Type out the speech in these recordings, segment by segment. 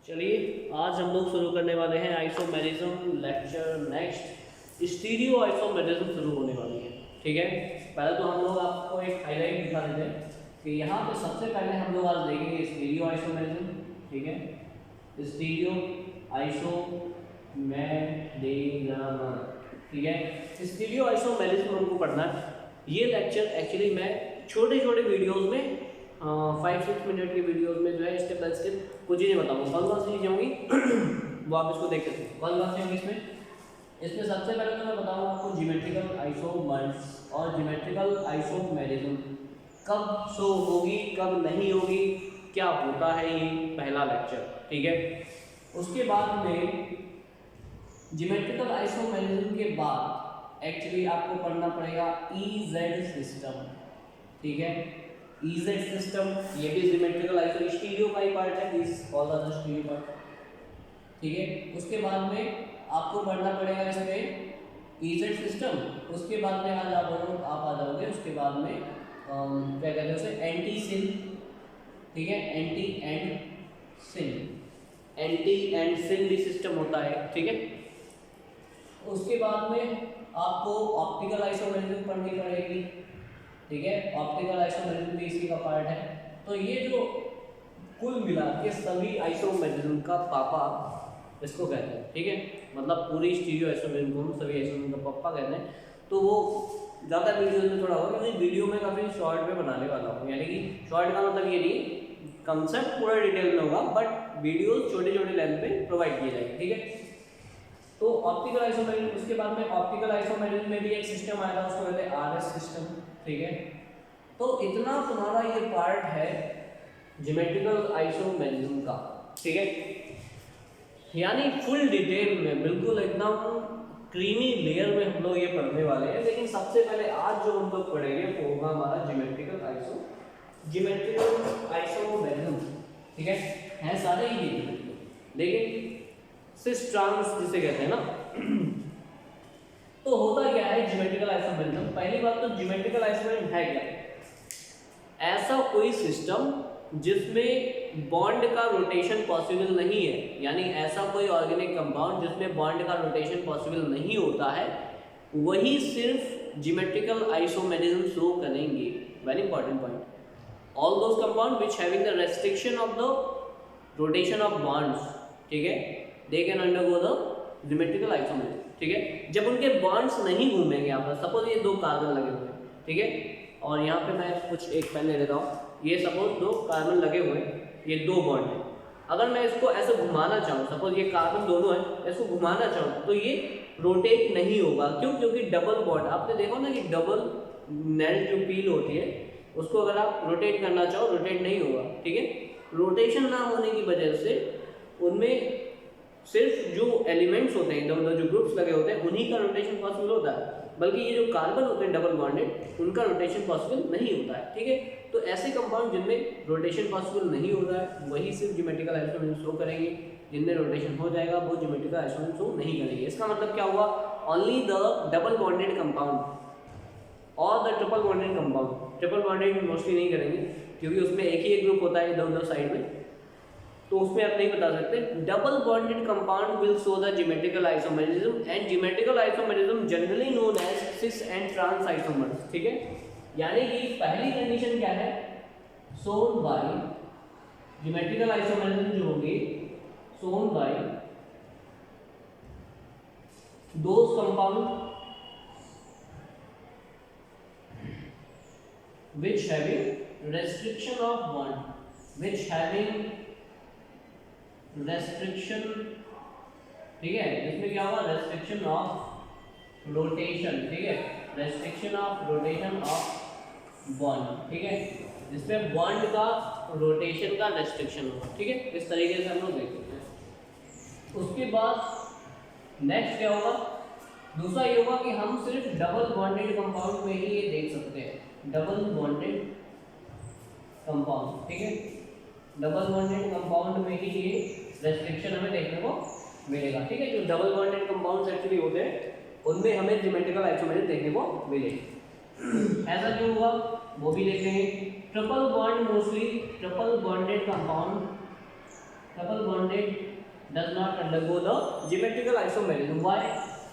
चलिए आज हम लोग शुरू करने वाले हैं isomerism lecture next. Stereo isomerism शुरू होने वाली है। ठीक है, पहले तो हम लोग आपको एक हाईलाइट दिखा देते हैं कि यहाँ पे सबसे पहले हम लोग आज देखेंगे स्टीरियो आइसोमेरिज्म। ठीक है, स्टीरियो आइसोमेरिज्म। ठीक है, स्टीरियो आइसोमेरिज्म हमको पढ़ना है। ये लेक्चर एक्चुअली मैं छोटे छोटे वीडियोज़ में 5-6 मिनट की वीडियोस में जो है स्टेप बाय स्टेप कुछ चीज़ें बताऊंगा। कौन कौन सी चीज़ें होंगी वो आप इसको देख सकते हैं। कौन कौन सी होंगी इसमें सबसे पहले तो मैं बताऊंगा आपको ज्योमेट्रिकल आइसोमर्स और ज्योमेट्रिकल आइसोमेरिज्म कब शो होगी कब नहीं होगी, क्या होता है, ये पहला लेक्चर। ठीक है, उसके बाद में ज्योमेट्रिकल आइसोमेरिज्म के बाद एक्चुअली आपको पढ़ना पड़ेगा ईजेड सिस्टम। ठीक है, ईजेड सिस्टम ये भी ज्योमेट्रिकल आइसो स्टीरियो का ही पार्ट है, this all the stereo part. ठीक है, उसके बाद में आपको पढ़ना पड़ेगा इसमें ईजेड सिस्टम। उसके बाद में आप आ जाओगे उसके बाद में क्या कहते हैं उसे एंटी सिन। ठीक है, एंटी एंड सिन भी सिस्टम होता है। ठीक है, उसके बाद में आपको ऑप्टिकल आइसोमेरिज्म पढ़नी पड़ेगी। ठीक है, ऑप्टिकल आइसोमेरिज्म भी इसी का पार्ट है। तो ये जो कुल मिला के सभी आइसोमेरिज्म का पापा इसको कहते हैं। ठीक है, मतलब पूरी स्टीरियो आइसोमेरिज्म को हम सभी आइसोमेरिज्म का पापा कहते हैं। तो वो ज़्यादा वीडियो में थोड़ा होगा क्योंकि वीडियो में काफ़ी शॉर्ट में बनाने वाला हूँ, यानी कि शॉर्ट का मतलब ये नहीं कंसेप्ट पूरा डिटेल में होगा बट वीडियो छोटे छोटे लेंथ पे प्रोवाइड किए जाएंगे। ठीक है, तो ऑप्टिकल आइसोमेरिज्म, उसके बाद में ऑप्टिकल आइसोमेरिज्म में भी एक सिस्टम आया था, उसको कहते हैं आरएस सिस्टम। ठीक है, तो इतना तुम्हारा ये पार्ट है ज्योमेट्रिकल आइसोमेरिज्म का। ठीक है, यानी फुल डिटेल में बिल्कुल एकदम क्रीमी लेयर में हम लोग ये पढ़ने वाले हैं। लेकिन सबसे पहले आज जो हम लोग पढ़ेंगे वो होगा हमारा ज्योमेट्रिकल आइसोमेरिज्म। ठीक है सारे ही लेकिन सिस ट्रांस जिसे कहते हैं ना तो होता क्या है ज्योमेट्रिकल आइसोमेरिज्म। पहली बात तो ज्योमेट्रिकल आइसोमेरिज्म है क्या? ऐसा कोई सिस्टम जिसमें बॉन्ड का रोटेशन पॉसिबल नहीं है, यानी ऐसा कोई ऑर्गेनिक कंपाउंड जिसमें बॉन्ड का रोटेशन पॉसिबल नहीं होता है, वही सिर्फ ज्योमेट्रिकल आइसोमेरिज्म शो करेंगे। Very important point. All those compound which having the restriction of the rotation of bonds, ठीक है, they can undergo the geometrical isomerism. ठीक है, जब उनके बॉन्ड्स नहीं घूमेंगे आपस, सपोज ये दो कार्बन लगे हुए हैं, ठीक है, और यहाँ पे मैं कुछ एक पेन ले लेता हूँ, ये सपोज दो कार्बन लगे हुए हैं, ये दो बॉन्ड है। अगर मैं इसको ऐसे घुमाना चाहूँ, सपोज ये कार्बन दोनों है, इसको घुमाना चाहूँ तो ये रोटेट नहीं होगा। क्यों? क्योंकि डबल बॉन्ड, आपने देखो ना कि डबल नेल जो पील होती है उसको अगर आप रोटेट करना चाहो रोटेट नहीं होगा। ठीक है, रोटेशन ना होने की वजह से उनमें सिर्फ जो एलिमेंट्स होते हैं, जो ग्रुप्स लगे होते हैं, उन्हीं का रोटेशन पॉसिबल होता है, बल्कि ये जो कार्बन होते हैं डबल बॉन्डेड, उनका रोटेशन पॉसिबल नहीं होता है। ठीक है, तो ऐसे कंपाउंड जिनमें रोटेशन पॉसिबल नहीं होता है वही सिर्फ ज्योमेट्रिकल आइसोमेरिज्म शो करेंगे, जिनमें रोटेशन हो जाएगा वो ज्योमेट्रिकल आइसोमेरिज्म शो नहीं करेंगे। इसका मतलब क्या हुआ? Only the double bonded compound और the triple bonded compound, triple bonded mostly नहीं करेंगे क्योंकि उसमें एक ही एक ग्रुप होता है इधर उधर साइड में, तो उसमें आप नहीं बता सकते। Double bonded compound will show the geometrical isomerism and geometrical isomerism generally known as cis and trans isomers. ठीक है, यानी कि पहली कंडीशन क्या है? शोन बाय ज्योमेट्रिकल आइसोमेरिज्म जो होगी shown by those compound which having restriction of bond, which having restriction, ठीक है, इसमें क्या होगा? restriction of rotation, ठीक है, restriction of rotation of bond, ठीक है, जिसमें बॉन्ड का रोटेशन का रेस्ट्रिक्शन होगा। ठीक है, इस तरीके से हम लोग देख सकते हैं। उसके बाद नेक्स्ट क्या होगा? दूसरा ये होगा कि हम सिर्फ डबल बॉन्डेड कंपाउंड में ही ये देख सकते हैं, डबल बॉन्डेड कंपाउंड। ठीक है, डबल बॉन्डेड कंपाउंड में ही ये रेस्ट्रिक्शन हमें देखने को मिलेगा। ठीक है, जो डबल बॉन्डेड कंपाउंड्स एक्चुअली होते हैं उनमें हमें ज्योमेट्रिकल आइसोमेरिज्म देखने को मिलेगा। ऐसा क्यों हुआ वो भी देखेंगे। Triple bond mostly triple bonded compound triple bonded does not undergo the geometrical isomerism. Why?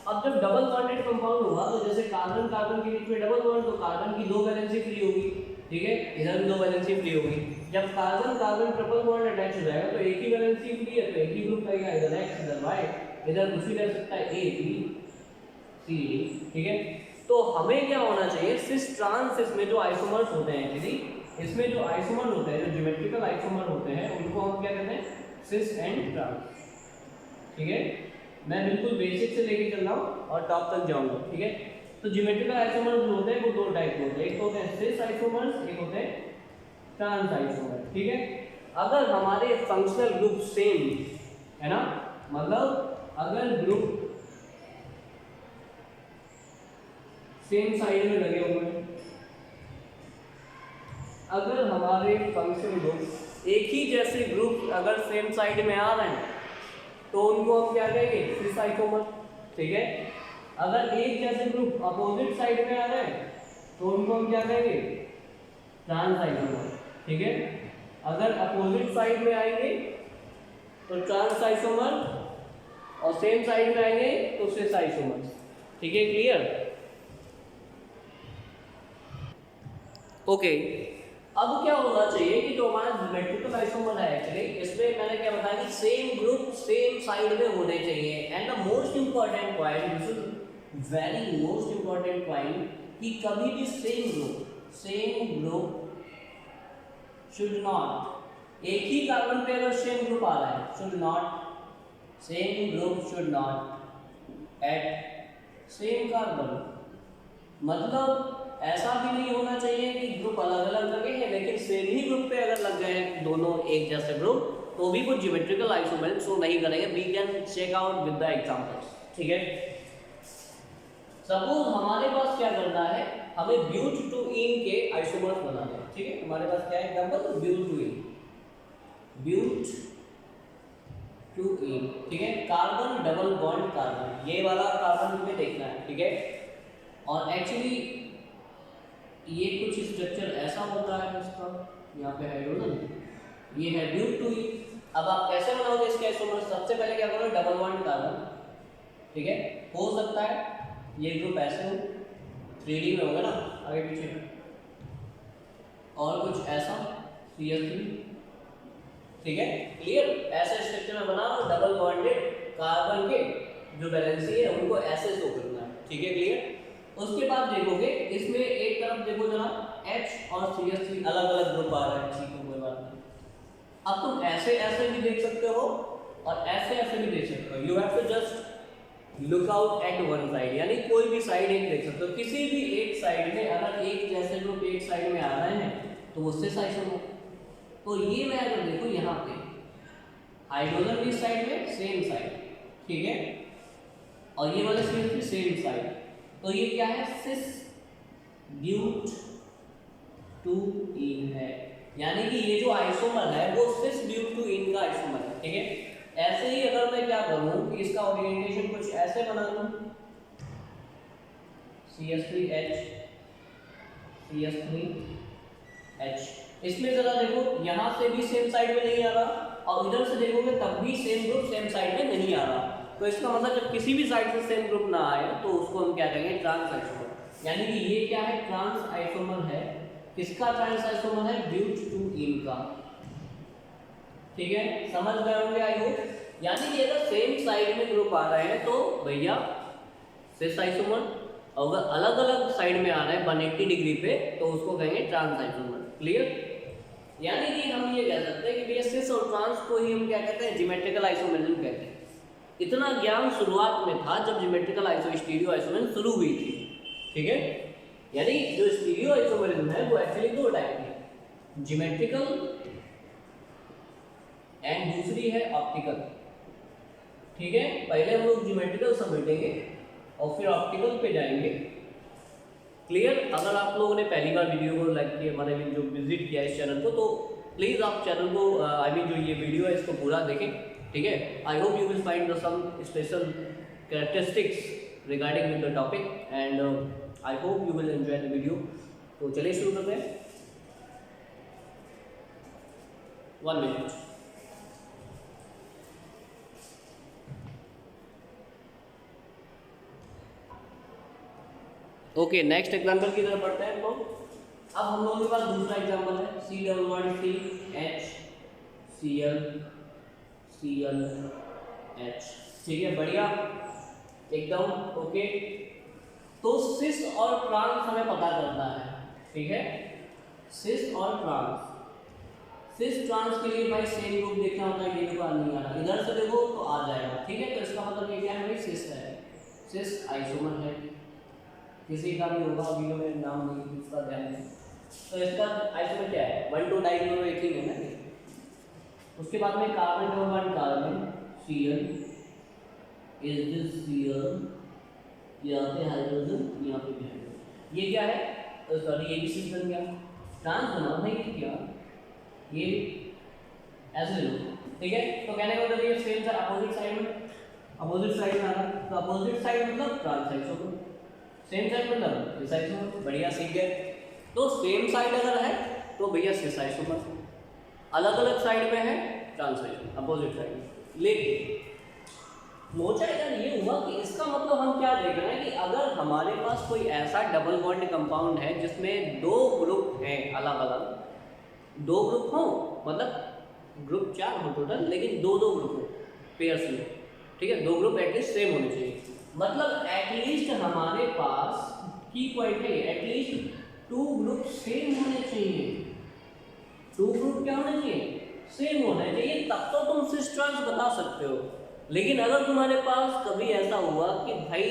अब जब डबल बॉन्डेड कंपाउंड होगा तो जैसे कार्बन कार्बन के बीच में डबल बॉन्ड, तो कार्बन की 2 वैलेंसी फ्री होगी, ठीक है, इधर भी 2 वैलेंसी फ्री होगी। जब carbon carbon triple bond attach हो जाएगा तो एक ही वैलेंसी फ्री है, तो एक ही ग्रुप रहेगा, इधर x इधर y, इधर दूसरी रह सकता है A B C D, ठीक है। तो हमें क्या होना चाहिए, सिस ट्रांस, इसमें जो आइसोमर्स होते हैं एक्चुअली, इसमें जो आइसोमर होते हैं, जो ज्योमेट्रिकल आइसोमर होते हैं, उनको हम क्या कहते हैं, सिस एंड ट्रांस, ठीक है। मैं बिल्कुल बेसिक से लेके चल रहा हूँ और टॉप तक जाऊंगा, ठीक है। तो ज्योमेट्रिकल आइसोमर्स जो होते हैं वो 2 टाइप के होते हैं, एक होते हैं सिस आइसोमर्स, एक होते हैं ट्रांस आइसोमर, ठीक है। अगर हमारे फंक्शनल ग्रुप सेम है ना, मतलब अगर ग्रुप सेम साइड में लगे हुए हैं, अगर हमारे फंक्शनल ग्रुप एक ही जैसे ग्रुप अगर सेम साइड में आ रहे हैं तो उनको हम क्या कहेंगे, सिस आइसोमर, ठीक है। अगर एक जैसे ग्रुप अपोजिट साइड में आ रहे हैं तो उनको हम क्या कहेंगे, ट्रांस आइसोमर, ठीक है। अगर अपोजिट साइड में आएंगे तो ट्रांस आइसोमर और सेम साइड में आएंगे तो सिस आइसोमर, ठीक है, क्लियर। ओके, अब क्या होना चाहिए कि जो हमारा ज्योमेट्रिकल आइसोमर है एक्चुअली, इसमें मैंने क्या बताया कि सेम ग्रुप सेम साइड में होने चाहिए। And the most important point, this is very most important point, कि कभी भी सेम ग्रुप शुड नॉट, एक ही कार्बन पे अगर सेम ग्रुप आ रहा है, should not, same group should not at same carbon, मतलब ऐसा भी नहीं होना चाहिए कि ग्रुप अलग अलग लगे हैं लेकिन सेम ही ग्रुप पे अगर लग गए दोनों एक जैसे ग्रुप, तो भी वो ज्योमेट्रिकल आइसोमर शो नहीं करेंगे। We can check out with the examples, ठीक है। सपोज हमारे पास क्या करना है, हमें ब्यूट टू इन के आइसोमर्स बनाने हैं, ठीक है। हमारे पास क्या है example, but two yne, but two yne, ठीक है। कार्बन डबल बॉन्ड कार्बन, ये वाला कार्बन तुम्हें देखना है, ठीक है। और एक्चुअली ये कुछ स्ट्रक्चर ऐसा होता है इसका, यहाँ पे हाइड्रोजन, ये है ब्यूट टू इन। अब आप कैसे बनाओगे इसके आइसोमर, सबसे पहले क्या करोगे, डबल बॉन्ड कार्बन, ठीक है। हो सकता है ये ग्रुप ऐसे हो, 3D में होगा ना आगे पीछे, और कुछ ऐसा CH3, ठीक है, क्लियर। ऐसे स्ट्रक्चर में बना लो, डबल बॉन्डेड कार्बन के जो वैलेंसी है उनको ऐसे शो करना है, ठीक है, क्लियर। उसके बाद देखोगे इसमें एक तरफ देखो जरा H और CH3 अलग अलग ग्रुप आ रहा है, ठीक है, कोई बात नहीं। अब तुम ऐसे ऐसे भी देख सकते हो और ऐसे ऐसे भी देख सकते हो, you have to just look out at one side, यानी कोई भी साइड एक देख सकते हो। किसी भी एक साइड में अगर एक जैसे ग्रुप एक साइड में आ रहे हैं तो वो सिस आइसोमर। तो ये मैं अगर देखो यहाँ पे हाइड्रोजन इस साइड में सेम साइड, ठीक है, और ये वाले CH3 सेम साइड, तो ये क्या है, सिस ब्यूट टू इन है, यानी कि ये जो आइसोमर है वो सिस ब्यूट टू इन का आइसोमर है, ठीक है। ऐसे ही अगर मैं क्या करूं कि इसका ओरिएंटेशन कुछ ऐसे बना लूं, CH3H CH3H, इसमें जरा देखो यहाँ से भी सेम साइड में नहीं आ रहा और इधर से देखोगे तब भी सेम ग्रुप सेम साइड में नहीं आ रहा। तो इसका मतलब जब किसी भी साइड से सेम ग्रुप ना आए तो उसको हम क्या कहेंगे, ट्रांस आइसोमर। यानी कि ये क्या है, ट्रांस आइसोमर है। किसका ट्रांस आइसोमर है, ब्यूट टू इन का, ठीक है, समझ गए होंगे आई होप। यानी कि अगर सेम साइड में ग्रुप आ रहे हैं तो भैया सिस आइसोमर, अगर अलग अलग साइड में आ रहे हैं 180 डिग्री पे तो उसको कहेंगे ट्रांस आइसोमर, क्लियर। यानी कि हम ये कह सकते हैं कि भैया सिस और ट्रांस को ही हम क्या कहते हैं, ज्योमेट्रिकल आइसोमेरिज्म कहते हैं। इतना ज्ञान शुरुआत में था जब ज्योमेट्रिकल स्टीरियो आइसोमेरिज्म शुरू हुई थी, ठीक है। यानी जो स्टीरियो आइसोमेरिज्म है वो एक्चुअली 2 टाइप की है, ज्योमेट्रिकल एंड दूसरी है ऑप्टिकल, ठीक है। पहले हम लोग ज्योमेट्रिकल समझेंगे और फिर ऑप्टिकल पे जाएंगे, क्लियर। अगर आप लोगों ने पहली बार वीडियो को लाइक किया, हमारे जो विजिट किया इस चैनल को, तो प्लीज़ आप चैनल को आई मीन जो ये वीडियो है इसको पूरा देखें, ठीक है। I hope you will find some special characteristics regarding with the topic and I hope you will enjoy the video. तो चलिए शुरू करते हैं। 1 मिनट। ओके, नेक्स्ट एग्जाम्पल की तरफ बढ़ते हैं हम लोग। अब हम लोगों के पास दूसरा एग्जाम्पल है CH, ठीक है, बढ़िया एकदम ओके। तो सिस और ट्रांस हमें पता करना है, ठीक है, सिस और ट्रांस। सिस ट्रांस के लिए भाई सेम ग्रुप देखना होता है, ये देखो नहीं आ रहा, इधर से देखो तो आ जाएगा, ठीक है। तो इसका मतलब ये क्या है भाई, सिस है, सिस आइसोमर है, किसी का भी होगा, वीडियो में नाम नहीं इसका ध्यान है। तो इसका आइसोमर क्या है, 1 2 डाइक्लोरो एथिलीन है ना। उसके बाद में carbon double bond carbon Cl, is this Cl, यहाँ पे हाइड्रोजन, यहाँ पे भी हाइड्रोजन, ये क्या है, सॉरी ये भी सिस बन गया, ट्रांस बना नहीं किया, ये ऐसे लो, ठीक है। तो कहने का मतलब ये सेम था, अपोजिट साइड में आ रहा, तो अपोजिट साइड मतलब ट्रांस आइसोमर, सेम साइड मतलब सिस आइसोमर, बढ़िया सीख गए। तो सेम साइड अगर है तो भैया सिस आइसोमर, अलग अलग साइड पे है ट्रांस आइसोमर, अपोजिट साइड। लेकिन लोचा यार ये हुआ कि इसका मतलब हम क्या देख रहे हैं कि अगर हमारे पास कोई ऐसा डबल बॉन्ड कंपाउंड है जिसमें 2 ग्रुप हैं अलग अलग, 2 ग्रुप हो, मतलब ग्रुप 4 हो टोटल, लेकिन 2 ग्रुप हो पेयर्स में, ठीक है, 2 ग्रुप एटलीस्ट सेम होने चाहिए। मतलब एटलीस्ट हमारे पास की पॉइंट है, एटलीस्ट 2 ग्रुप सेम होने चाहिए, 2 ग्रुप क्या होने चाहिए, सेम होने चाहिए, तब तो तुम सिस ट्रांस बता सकते हो। लेकिन अगर तुम्हारे पास कभी ऐसा हुआ कि भाई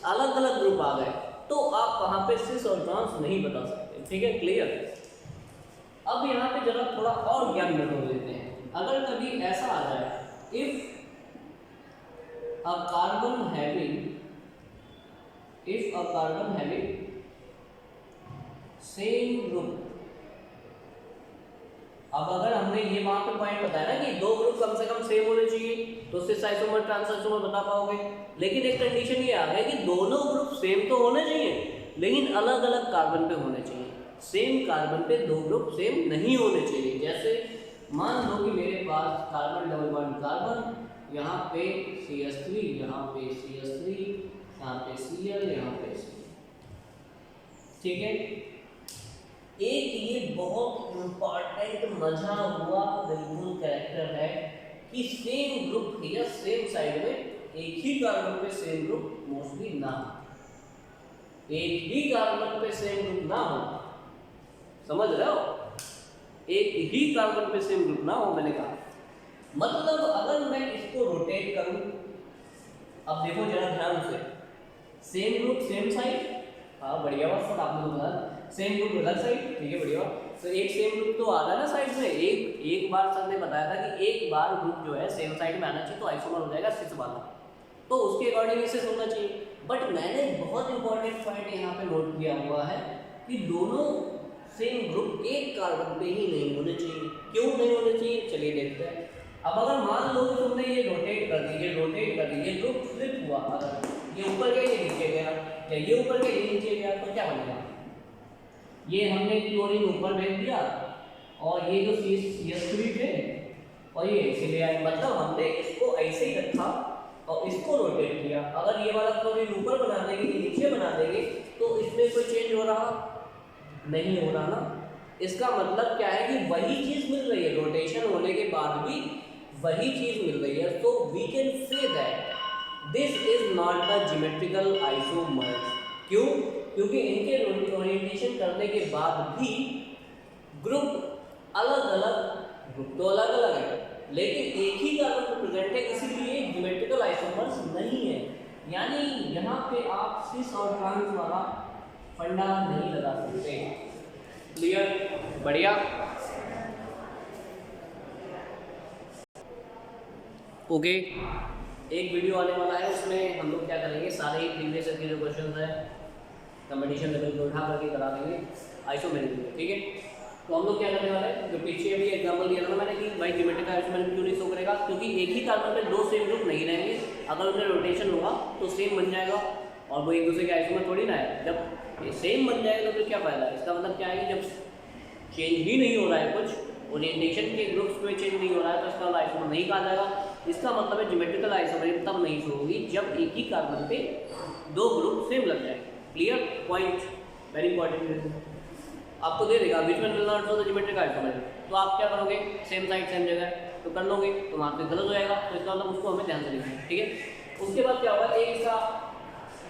अलग अलग ग्रुप आ गए, तो आप वहां पे सिस और ट्रांस नहीं बता सकते, ठीक है, क्लियर। अब यहाँ पे जरा थोड़ा और ज्ञान बटोर लेते हैं। अगर कभी ऐसा आ जाए, if a carbon having same group, अब अगर हमने ये वहां पे पॉइंट बताया ना कि 2 ग्रुप कम से कम सेम होने चाहिए, तो सिस आइसोमर ट्रांस आइसोमर बता पाओगे। लेकिन एक कंडीशन ये आ गई कि दोनों ग्रुप सेम तो होने चाहिए, लेकिन अलग अलग कार्बन पे होने चाहिए, सेम कार्बन पे 2 ग्रुप सेम नहीं होने चाहिए। जैसे मान लो कि मेरे पास कार्बन डबल बॉन्ड कार्बन, यहाँ पे CH3, यहाँ पे CH3, यहाँ पे Cl, यहाँ पे Cl, ठीक है। एक ये बहुत इंपॉर्टेंट मजा हुआ बिल्कुल कैरेक्टर है कि सेम ग्रुप या सेम साइड में एक ही कार्बन पे सेम ग्रुप मोस्टली ना हो, एक ही कार्बन पे सेम ग्रुप ना हो, समझ रहे हो, एक ही कार्बन पे सेम ग्रुप ना हो, मैंने कहा। मतलब अगर मैं इसको रोटेट करूं, अब देखो जरा ध्यान से, सेम ग्रुप सेम साइड, हाँ बढ़िया बात सर आपने बताया, सेम ग्रुप अलग साइड, ठीक है बढ़िया। तो एक सेम ग्रुप तो आ रहा है ना साइड में, एक बार सर ने बताया था कि एक बार ग्रुप जो है सेम साइड में आना चाहिए तो आइसोमर हो जाएगा सिस वाला, तो उसके अकॉर्डिंग इसे होना चाहिए। बट मैंने बहुत इंपॉर्टेंट पॉइंट यहाँ पे नोट किया हुआ है कि दोनों सेम ग्रुप एक कार्बन पे ही नहीं होने चाहिए। क्यों नहीं होने चाहिए, चलिए देखते हैं। अब अगर मान लो कि तुमने ये रोटेट कर दी, ये ग्रुप फ्लिप हुआ, अगर ये ऊपर गया ये नीचे गया, या ये ऊपर गया ये नीचे गया, तो क्या बनेगा, ये हमने क्लोरीन ऊपर भेज दिया और ये जो CH3 थे और ये इसीलिए आए, मतलब हमने इसको ऐसे ही रखा और इसको रोटेट किया। अगर ये वाला क्लोरीन ऊपर बना देंगे, ये नीचे बना देंगे, तो इसमें कोई चेंज हो रहा नहीं हो रहा ना। इसका मतलब क्या है कि वही चीज मिल रही है, रोटेशन होने के बाद भी वही चीज मिल रही है। तो we can say that this is not the geometrical isomers. क्यों, क्योंकि इनके ओरिएंटेशन करने के बाद भी ग्रुप अलग अलग, ग्रुप तो अलग अलग है लेकिन एक ही कार्बन पर प्रेजेंट है, इसीलिए ज्योमेट्रिकल आइसोमर्स नहीं है। यानी यहाँ पे आप सिस और ट्रांस वाला फंडा नहीं लगा सकते। क्लियर, बढ़िया। ओके, एक वीडियो आने वाला है, उसमें हम लोग क्या करेंगे, सारे ही प्रीवियस ईयर के जो क्वेश्चन है कंपटीशन लेवल को उठा करके करा देंगे आइसोमेरिक में, ठीक है। तो हम लोग क्या करने वाले हैं, जो पीछे भी एग्जाम्पल दिया था मैंने कि भाई ज्योमेट्रिकल आइसोमेरिक क्यों नहीं शो करेगा, क्योंकि एक ही कार्बन पे 2 सेम ग्रुप नहीं रहेंगे। अगर उनका रोटेशन होगा तो सेम बन जाएगा और वो एक दूसरे के आइसोमर थोड़ी ना है। जब ये सेम बन जाएगा तो फिर क्या फायदा है, इसका मतलब क्या है कि जब चेंज ही नहीं हो रहा है, कुछ ओरिएंटेशन के ग्रुप्स में चेंज नहीं हो रहा है, तो इसका आइसोमर नहीं कहा जाएगा। इसका मतलब है ज्योमेट्रिकल आइसोमेरिक तब नहीं शो होगी जब एक ही कार्बन पे 2 ग्रुप सेम लग जाएंगे। Clear point, very important. आपको दे देगा which one will not show the geometric isomerism, तो आप क्या करोगे, सेम साइड सेम जगह तो कर लोगे, तो वहाँ पे गलत हो जाएगा, तो इसका मतलब उसको हमें ध्यान से लिखना है, ठीक है। उसके बाद क्या होगा, एक इसका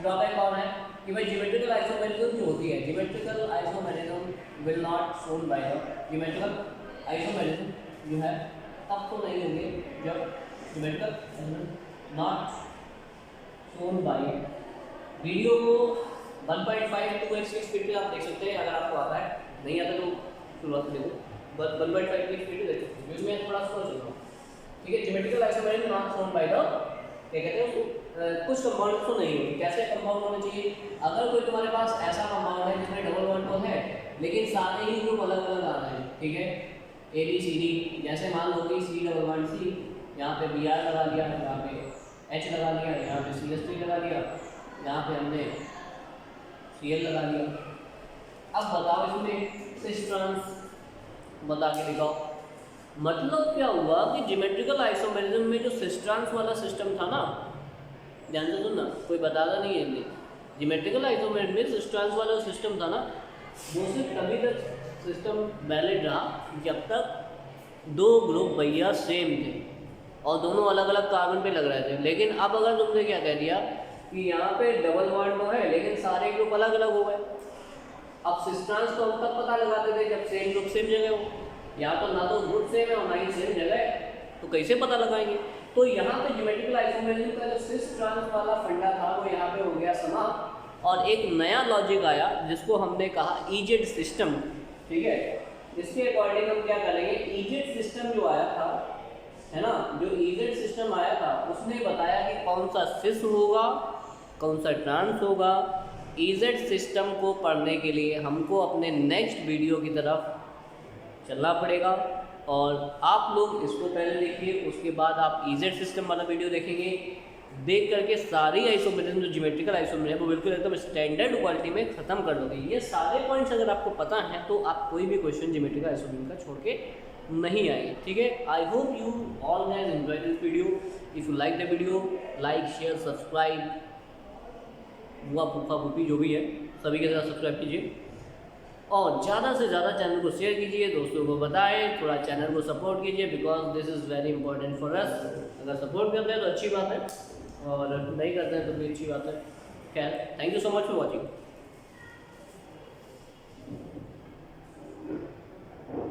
ड्रॉबैक कौन है कि भाई ज्योमेट्रिकल आइसोमेरिज्म जो होती है, geometrical isomerism will not shown by the geometrical isomerism जो है तब तो नहीं होंगे जब geometrical isomerism not shown by. Video को 1.5 to 2x की स्पीड पे आप देख सकते हैं, अगर आपको आता है, नहीं आता तो शुरुआत से देखो, बस 1.5 की स्पीड पे देख सकते हैं, मैं थोड़ा स्लो चल रहा हूँ, ठीक है। Geometrical isomerism not shown by the, क्या कहते हैं उसको, कुछ कंपाउंड तो नहीं होगी। कैसे कंपाउंड होने चाहिए, अगर कोई तुम्हारे पास ऐसा कंपाउंड है जिसमें डबल बॉन्ड तो है लेकिन सारे ही ग्रुप अलग अलग आ रहे हैं, ठीक है, ए बी सी डी, जैसे मान लो कि सी डबल बॉन्ड सी, यहाँ पे बी आर लगा दिया, यहाँ पे एच लगा दिया, यहाँ पे सी एस टी लगा दिया, यहाँ पे हमने सी एल लगा दिया। अब बताओ इसमें सिस ट्रांस बता के दिखाओ। मतलब क्या हुआ कि ज्योमेट्रिकल आइसोमेरिज्म में जो सिस ट्रांस वाला सिस्टम था ना, ध्यान से सुनना, कोई बताता नहीं है इन्हें, ज्योमेट्रिकल आइसोमेरिज्म में सिस ट्रांस वाला सिस्टम था ना, वो सिर्फ तभी तक सिस्टम वैलिड रहा जब तक दो ग्रुप भैया सेम थे और दोनों अलग अलग कार्बन पे लग रहे थे। लेकिन अब अगर तुमने क्या कह दिया कि यहाँ पे डबल बॉन्ड तो है लेकिन सारे ग्रुप अलग अलग हो गए, अब सिस ट्रांस को हम तब पता लगाते थे जब सेम ग्रुप सेम जगह हो, या तो ना तो ग्रुप सेम है और ना ही सेम जगह है, तो कैसे पता लगाएंगे। तो यहाँ पे ज्योमेट्रिकल आइसोमेरिज्म का जो सिस ट्रांस वाला फंडा था वो यहाँ पे हो गया समाप्त, और एक नया लॉजिक आया जिसको हमने कहा इजेड सिस्टम, ठीक है। इसके अकॉर्डिंग हम क्या करेंगे, इजेड सिस्टम जो आया था, है ना, जो इजेड सिस्टम आया था उसने बताया कि कौन सा सिस होगा कौन सा ट्रांस होगा। इजेड सिस्टम को पढ़ने के लिए हमको अपने नेक्स्ट वीडियो की तरफ चलना पड़ेगा, और आप लोग इसको पहले देखिए, उसके बाद आप इजेड सिस्टम वाला वीडियो देखेंगे। देख करके सारी आइसोमेरिज्म जो ज्योमेट्रिकल आइसोमेरिज्म है वो बिल्कुल एकदम स्टैंडर्ड क्वालिटी में खत्म कर दोगे। ये सारे पॉइंट्स अगर आपको पता हैं तो आप कोई भी क्वेश्चन ज्योमेट्रिकल आइसोमेरिज्म का छोड़ के नहीं आएंगे, ठीक है। I hope you all guys enjoy this video. If you like the video, like share subscribe, बुआ फूफा फूफी जो भी है सभी के साथ सब्सक्राइब कीजिए, और ज़्यादा से ज़्यादा चैनल को शेयर कीजिए, दोस्तों को बताएं, थोड़ा चैनल को सपोर्ट कीजिए, because this is very important for us. अगर सपोर्ट करते हैं तो अच्छी बात है, और नहीं करते हैं तो भी अच्छी बात है। खैर, thank you so much for watching.